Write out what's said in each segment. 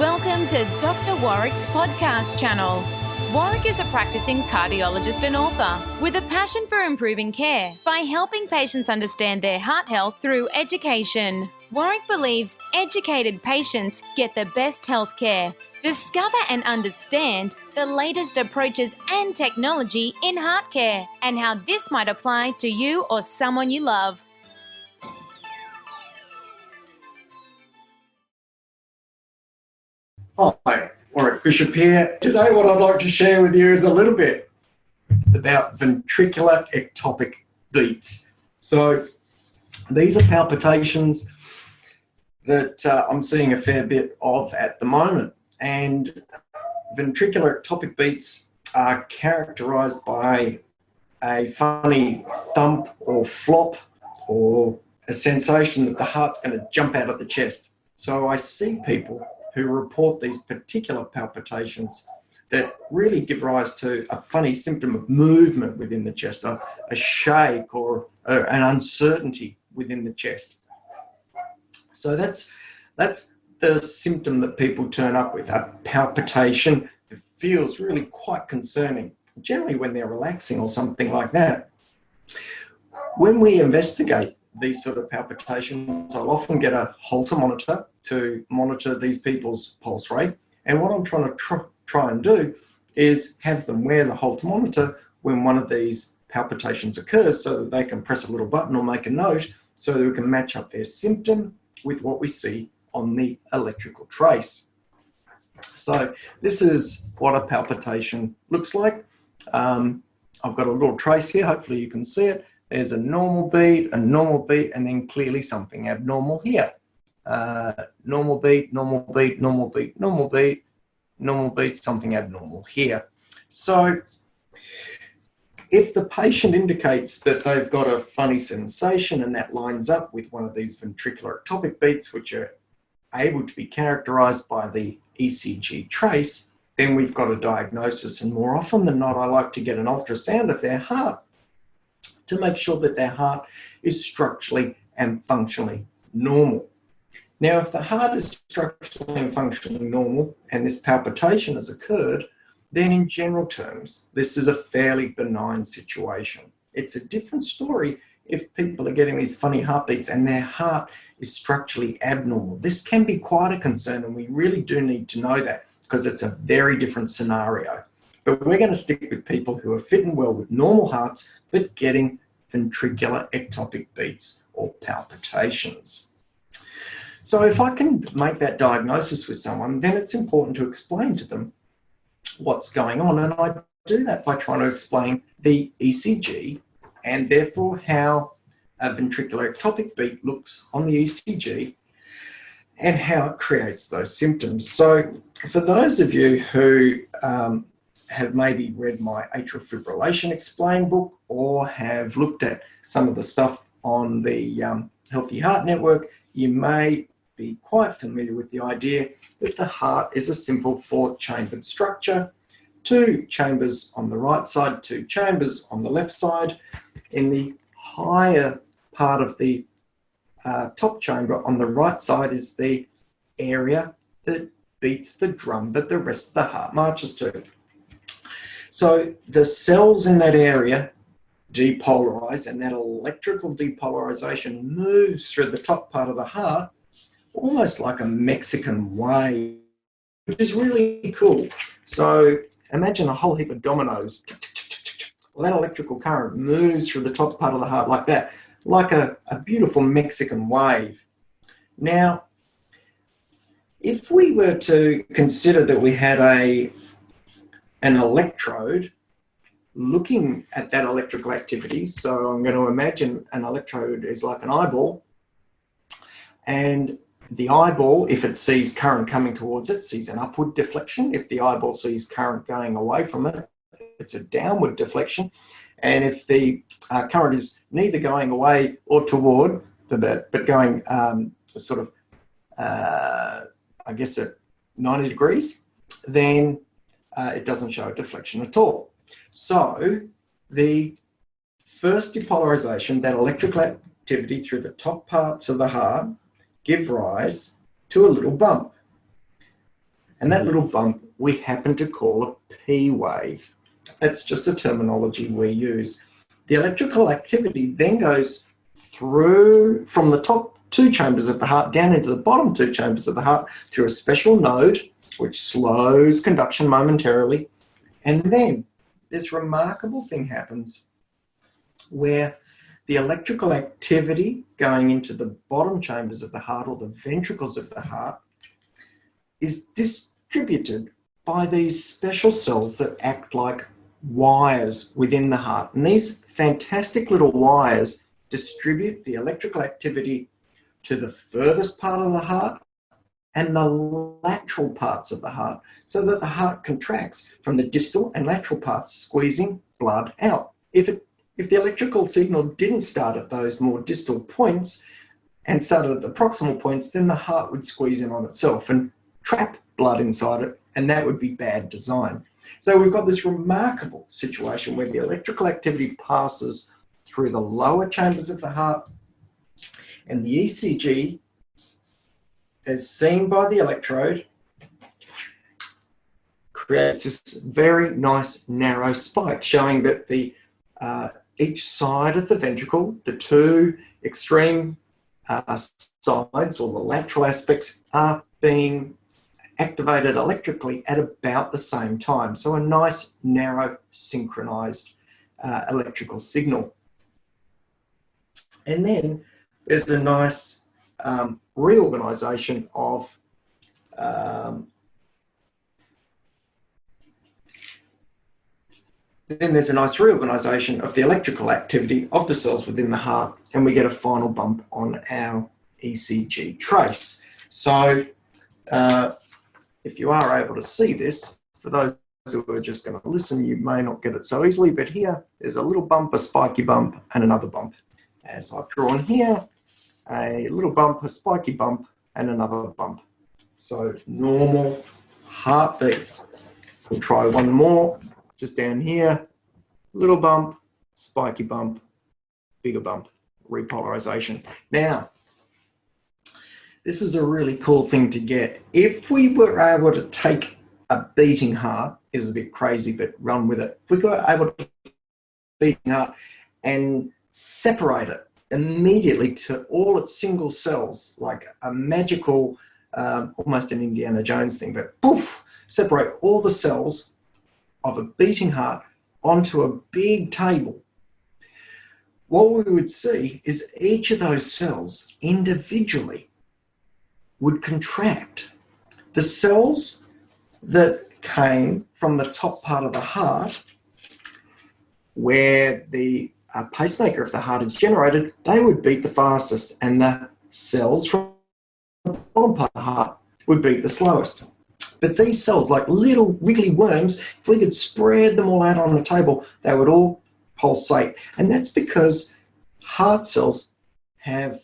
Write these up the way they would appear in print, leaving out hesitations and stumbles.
Welcome to Doctor Warrick's podcast channel. Warrick is a practicing cardiologist and author with a passion for improving care by helping patients understand their heart health through education. Warrick believes educated patients get the best health care. Discover and understand the latest approaches and technology in heart care and how this might apply to you or someone you love. Hi, Warrick Bishop here. Today what I'd like to share with you is a little bit about ventricular ectopic beats. So these are palpitations that I'm seeing a fair bit of at the moment, and ventricular ectopic beats are characterized by a funny thump or flop or a sensation that the heart's going to jump out of the chest. So I see people who report these particular palpitations that really give rise to a funny symptom of movement within the chest, a shake or an uncertainty within the chest. So that's the symptom that people turn up with, a palpitation that feels really quite concerning, generally when they're relaxing or something like that. When we investigate these sort of palpitations, I'll often get a Holter monitor to monitor these people's pulse rate. And what I'm trying to try and do is have them wear the Holter monitor when one of these palpitations occurs so that they can press a little button or make a note so that we can match up their symptom with what we see on the electrical trace. So this is what a palpitation looks like. I've got a little trace here, hopefully you can see it. There's a normal beat, and then clearly something abnormal here. Normal beat, normal beat, normal beat, normal beat, normal beat, something abnormal here. So if the patient indicates that they've got a funny sensation and that lines up with one of these ventricular ectopic beats, which are able to be characterized by the ECG trace, then we've got a diagnosis. And more often than not, I like to get an ultrasound of their heart to make sure that their heart is structurally and functionally normal. Now, if the heart is structurally and functionally normal and this palpitation has occurred, then in general terms, this is a fairly benign situation. It's a different story if people are getting these funny heartbeats and their heart is structurally abnormal. This can be quite a concern, and we really do need to know that because it's a very different scenario. But we're going to stick with people who are fitting well with normal hearts but getting ventricular ectopic beats or palpitations. So if I can make that diagnosis with someone, then it's important to explain to them what's going on. And I do that by trying to explain the ECG and therefore how a ventricular ectopic beat looks on the ECG and how it creates those symptoms. So for those of you who have maybe read my atrial fibrillation explain book or have looked at some of the stuff on the Healthy Heart Network, you may be quite familiar with the idea that the heart is a simple four-chambered structure, two chambers on the right side, two chambers on the left side. In the higher part of the top chamber on the right side is the area that beats the drum that the rest of the heart marches to. So the cells in that area depolarize, and that electrical depolarization moves through the top part of the heart almost like a Mexican wave, which is really cool. So imagine a whole heap of dominoes. Well, that electrical current moves through the top part of the heart like that, like a beautiful Mexican wave. Now, if we were to consider that we had an electrode looking at that electrical activity, so I'm going to imagine an electrode is like an eyeball, and the eyeball, if it sees current coming towards it, sees an upward deflection. If the eyeball sees current going away from it, it's a downward deflection. And if the current is neither going away or toward, but going sort of, I guess at 90 degrees, then it doesn't show a deflection at all. So the first depolarization, that electrical activity through the top parts of the heart, give rise to a little bump. And that little bump we happen to call a P wave. That's just a terminology we use. The electrical activity then goes through from the top 2 chambers of the heart down into the bottom 2 chambers of the heart through a special node which slows conduction momentarily. And then this remarkable thing happens where the electrical activity going into the bottom chambers of the heart, or the ventricles of the heart, is distributed by these special cells that act like wires within the heart. And these fantastic little wires distribute the electrical activity to the furthest part of the heart and the lateral parts of the heart, so that the heart contracts from the distal and lateral parts, squeezing blood out. If the electrical signal didn't start at those more distal points and started at the proximal points, then the heart would squeeze in on itself and trap blood inside it, and that would be bad design. So we've got this remarkable situation where the electrical activity passes through the lower chambers of the heart, and the ECG, as seen by the electrode, creates this very nice narrow spike showing that the each side of the ventricle, the 2 extreme sides, or the lateral aspects, are being activated electrically at about the same time. So a nice, narrow, synchronized electrical signal. And then there's a nice reorganization of the electrical activity of the cells within the heart, and we get a final bump on our ECG trace. So if you are able to see this, for those who are just going to listen, you may not get it so easily, but here there's a little bump, a spiky bump, and another bump. As I've drawn here, a little bump, a spiky bump, and another bump. So normal heartbeat. We'll try one more, just down here, little bump, spiky bump, bigger bump, repolarization. Now, this is a really cool thing to get. If we were able to take a beating heart, this is a bit crazy, but run with it. If we were able to beating heart and separate it immediately to all its single cells, like a magical, almost an Indiana Jones thing, but poof, separate all the cells of a beating heart onto a big table, what we would see is each of those cells individually would contract. The cells that came from the top part of the heart, where the pacemaker of the heart is generated, they would beat the fastest, and the cells from the bottom part of the heart would beat the slowest. But these cells, like little wiggly worms, if we could spread them all out on the table, they would all pulsate. And that's because heart cells have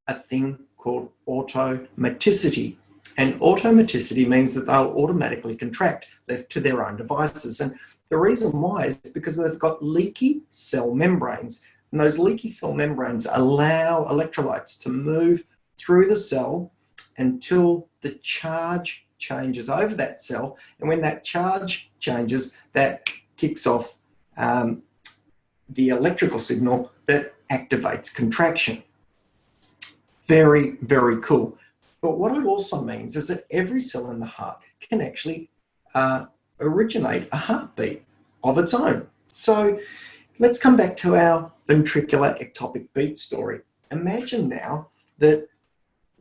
a thing called automaticity. And automaticity means that they'll automatically contract left to their own devices. And the reason why is because they've got leaky cell membranes. And those leaky cell membranes allow electrolytes to move through the cell until the charge changes over that cell. And when that charge changes, that kicks off the electrical signal that activates contraction. Very, very cool. But what it also means is that every cell in the heart can actually originate a heartbeat of its own. So let's come back to our ventricular ectopic beat story. Imagine now that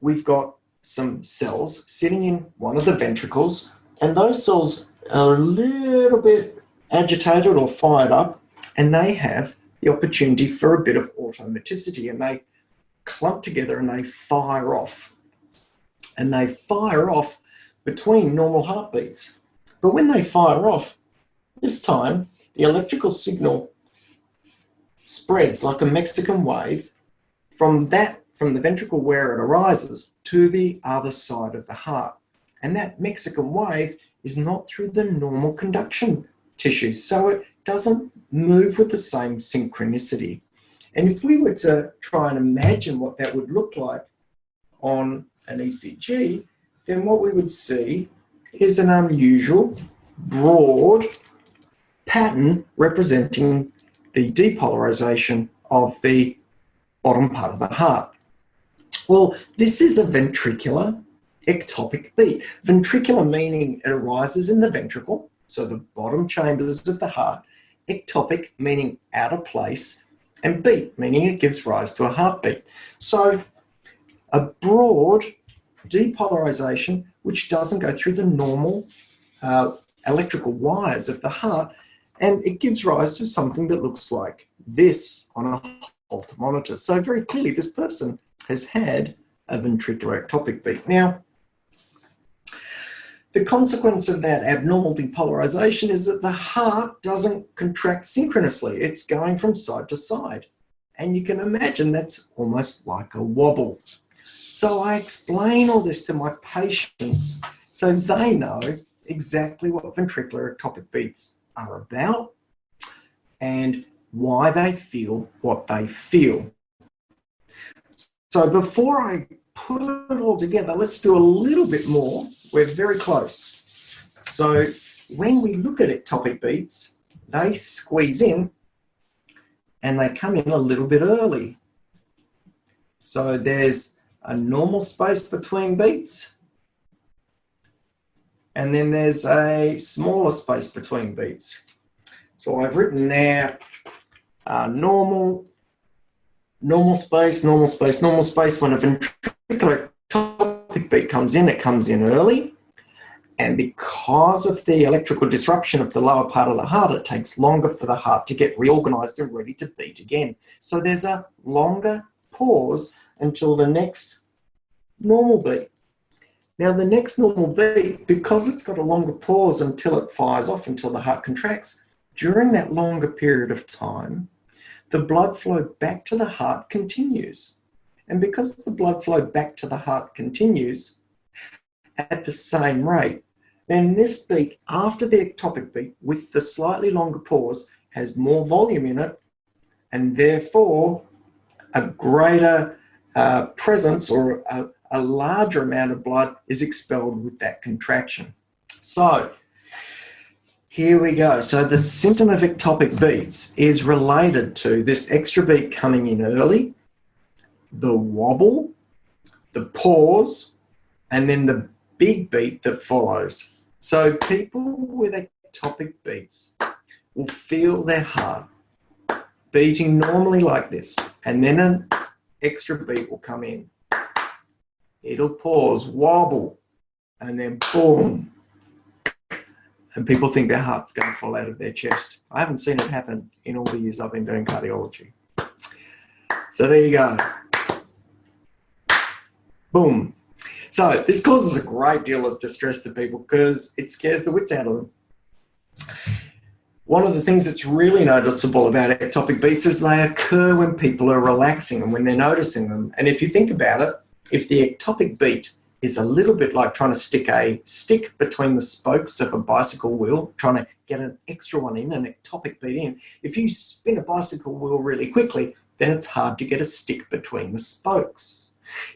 we've got some cells sitting in one of the ventricles, and those cells are a little bit agitated or fired up, and they have the opportunity for a bit of automaticity, and they clump together and they fire off. And they fire off between normal heartbeats. But when they fire off, this time the electrical signal spreads like a Mexican wave from the ventricle where it arises to the other side of the heart. And that Mexican wave is not through the normal conduction tissues, so it doesn't move with the same synchronicity. And if we were to try and imagine what that would look like on an ECG, then what we would see is an unusual, broad pattern representing the depolarization of the bottom part of the heart. Well, this is a ventricular ectopic beat. Ventricular meaning it arises in the ventricle, so the bottom chambers of the heart. Ectopic meaning out of place, and beat meaning it gives rise to a heartbeat. So a broad depolarization which doesn't go through the normal electrical wires of the heart, and it gives rise to something that looks like this on a Holter monitor. So very clearly this person has had a ventricular ectopic beat. Now, the consequence of that abnormal depolarization is that the heart doesn't contract synchronously. It's going from side to side. And you can imagine that's almost like a wobble. So I explain all this to my patients so they know exactly what ventricular ectopic beats are about and why they feel what they feel. So before I put it all together, let's do a little bit more. We're very close. So when we look at ectopic beats, they squeeze in and they come in a little bit early. So there's a normal space between beats, and then there's a smaller space between beats. So I've written there normal space, normal space, normal space. When a ventricular ectopic beat comes in, it comes in early. And because of the electrical disruption of the lower part of the heart, it takes longer for the heart to get reorganized and ready to beat again. So there's a longer pause until the next normal beat. Now the next normal beat, because it's got a longer pause until it fires off, until the heart contracts, during that longer period of time, the blood flow back to the heart continues. And because the blood flow back to the heart continues at the same rate, then this beat after the ectopic beat with the slightly longer pause has more volume in it, and therefore a greater presence or a larger amount of blood is expelled with that contraction. So here we go. So the symptom of ectopic beats is related to this extra beat coming in early, the wobble, the pause, and then the big beat that follows. So people with ectopic beats will feel their heart beating normally like this, and then an extra beat will come in. It'll pause, wobble, and then boom. And people think their heart's going to fall out of their chest. I haven't seen it happen in all the years I've been doing cardiology. So there you go. Boom. So this causes a great deal of distress to people because it scares the wits out of them. One of the things that's really noticeable about ectopic beats is they occur when people are relaxing and when they're noticing them. And if you think about it, if the ectopic beat is a little bit like trying to stick a stick between the spokes of a bicycle wheel, trying to get an extra one in, an ectopic beat in. If you spin a bicycle wheel really quickly, then it's hard to get a stick between the spokes.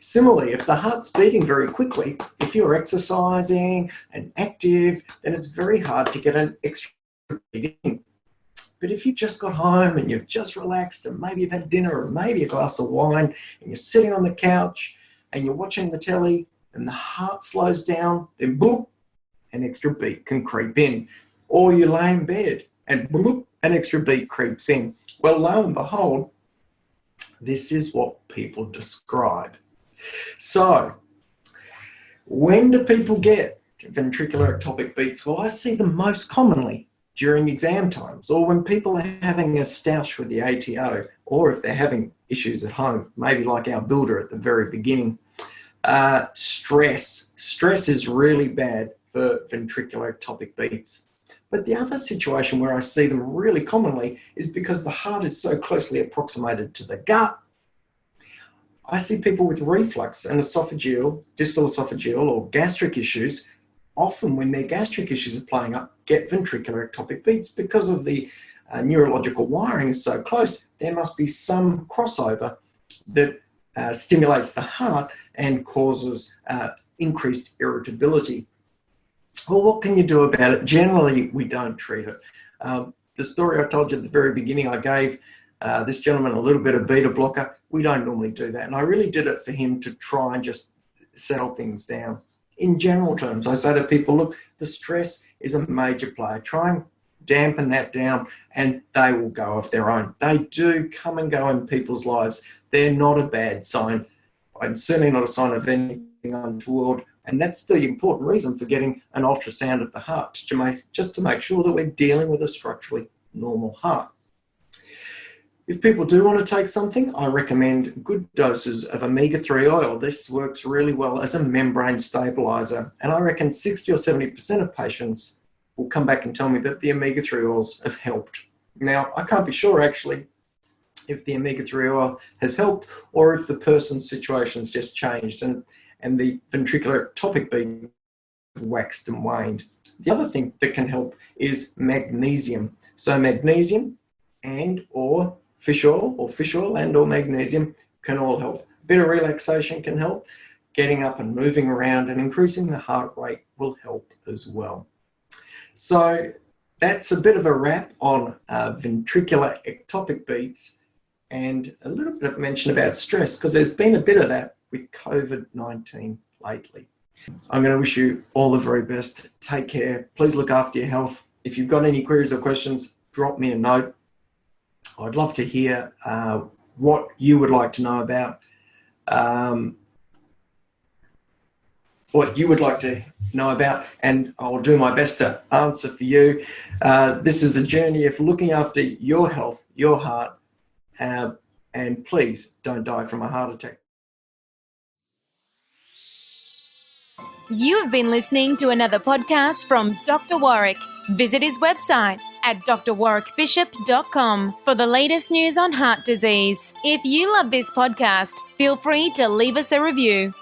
Similarly, if the heart's beating very quickly, if you're exercising and active, then it's very hard to get an extra beat in. But if you just got home and you've just relaxed and maybe you've had dinner or maybe a glass of wine and you're sitting on the couch and you're watching the telly and the heart slows down, then boop, an extra beat can creep in. Or you lay in bed and boop, an extra beat creeps in. Well, lo and behold, this is what people describe. So, when do people get ventricular ectopic beats? Well, I see them most commonly during exam times, or when people are having a stoush with the ATO, or if they're having issues at home, maybe like our builder at the very beginning. Stress. Stress is really bad for ventricular ectopic beats. But the other situation where I see them really commonly is because the heart is so closely approximated to the gut. I see people with reflux and esophageal, distal esophageal or gastric issues, often when their gastric issues are playing up, get ventricular ectopic beats because of the neurological wiring is so close. There must be some crossover that stimulates the heart and causes increased irritability. Well, what can you do about it? Generally, we don't treat it. The story I told you at the very beginning, I gave this gentleman a little bit of beta blocker. We don't normally do that. And I really did it for him to try and just settle things down. In general terms, I say to people, look, the stress is a major player. Try and dampen that down and they will go of their own. They do come and go in people's lives. They're not a bad sign, and certainly not a sign of anything untoward. And that's the important reason for getting an ultrasound of the heart, just to make sure that we're dealing with a structurally normal heart. If people do want to take something, I recommend good doses of omega-3 oil. This works really well as a membrane stabilizer. And I reckon 60 or 70% of patients will come back and tell me that the omega-3 oils have helped. Now, I can't be sure actually if the omega-3 oil has helped or if the person's situation's just changed and the ventricular ectopic beat waxed and waned. The other thing that can help is magnesium. So magnesium and or fish oil and or magnesium can all help. A bit of relaxation can help. Getting up and moving around and increasing the heart rate will help as well. So that's a bit of a wrap on ventricular ectopic beats and a little bit of mention about stress, because there's been a bit of that with COVID-19 lately. I'm going to wish you all the very best. Take care. Please look after your health. If you've got any queries or questions, drop me a note. I'd love to hear what you would like to know about, and I'll do my best to answer for you. This is a journey of looking after your health, your heart, and please don't die from a heart attack. You have been listening to another podcast from Dr. Warrick. Visit his website at drwarrickbishop.com for the latest news on heart disease. If you love this podcast, feel free to leave us a review.